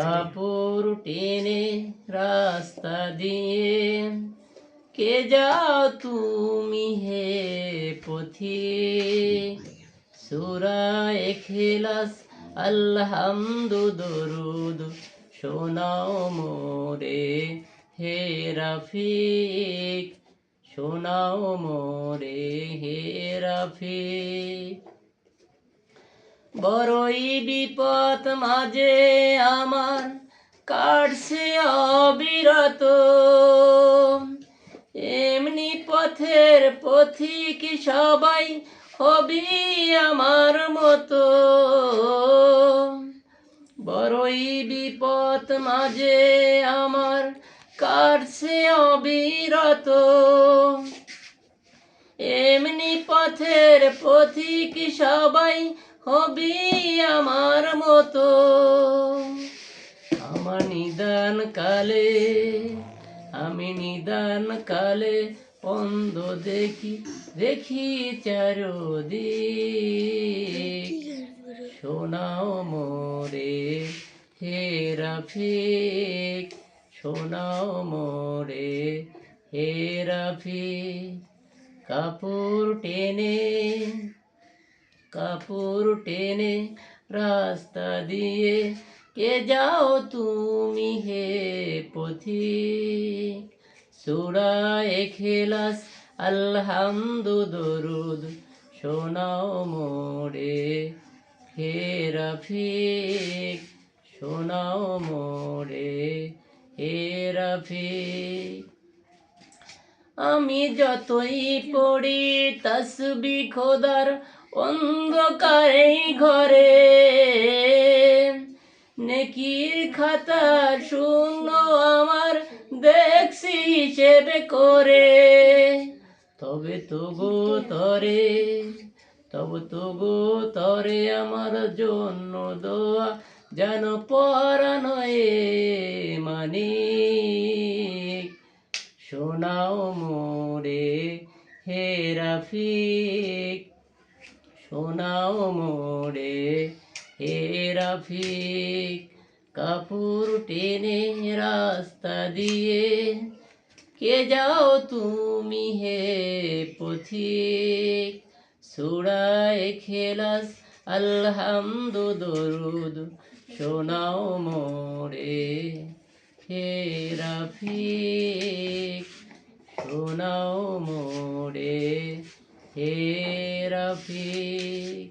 কাপড় টেনে রাস্তা দিয়ে কে যাও তুমি হে পথিক, সূরা ইখলাস আলহামদু দরুদ শোনাও মোরে হে রাফিক, শোনাও মোরে হে রাফিক। বড়ই বিপদ মাঝে আমার কাটছে অবিরত, এমনি পথের পথিক সবাই হবি আমার মতো। বড়ই বিপদ মাঝে আমার কাটছে অবিরত, এমনি পথের পথিক সবাই হবি আমার মতো। আমার নিদান কালে আমি নিদান কালে অন্ধ দেখি দেখি চারদিক, শোনাও মোরে হে রাফিক, শোনাও মোরে হে রাফিক। কাপড় টেনে রাস্তা দিয়ে কে যাও তুমি হে পথিক, সূরা ইখলাস আলহামদু দরুদ শোনাও মোরে হে রাফিক, শোনাও মোরে হে রাফিক। আমি যতই পড়ি তাসবিহ খোদার অন্ধকারে ঘরে, নেকির খাতা শূন্য আমার দেখছি হিসেবে করে। তবে তবু তরে আমার জন্য দোয়া যেন পরানয়ে মানিক, শোনাও মোরে হে রাফিক, শোনাও মোরে হে রাফিক। কাপড় টেনে রাস্তা দিয়ে কে যাও তুমি হে পথিক, সূরা ইখলাস আলহামদু দরুদ শোনাও মোরে হে রাফিক, শোনাও মোরে হে রাফিক।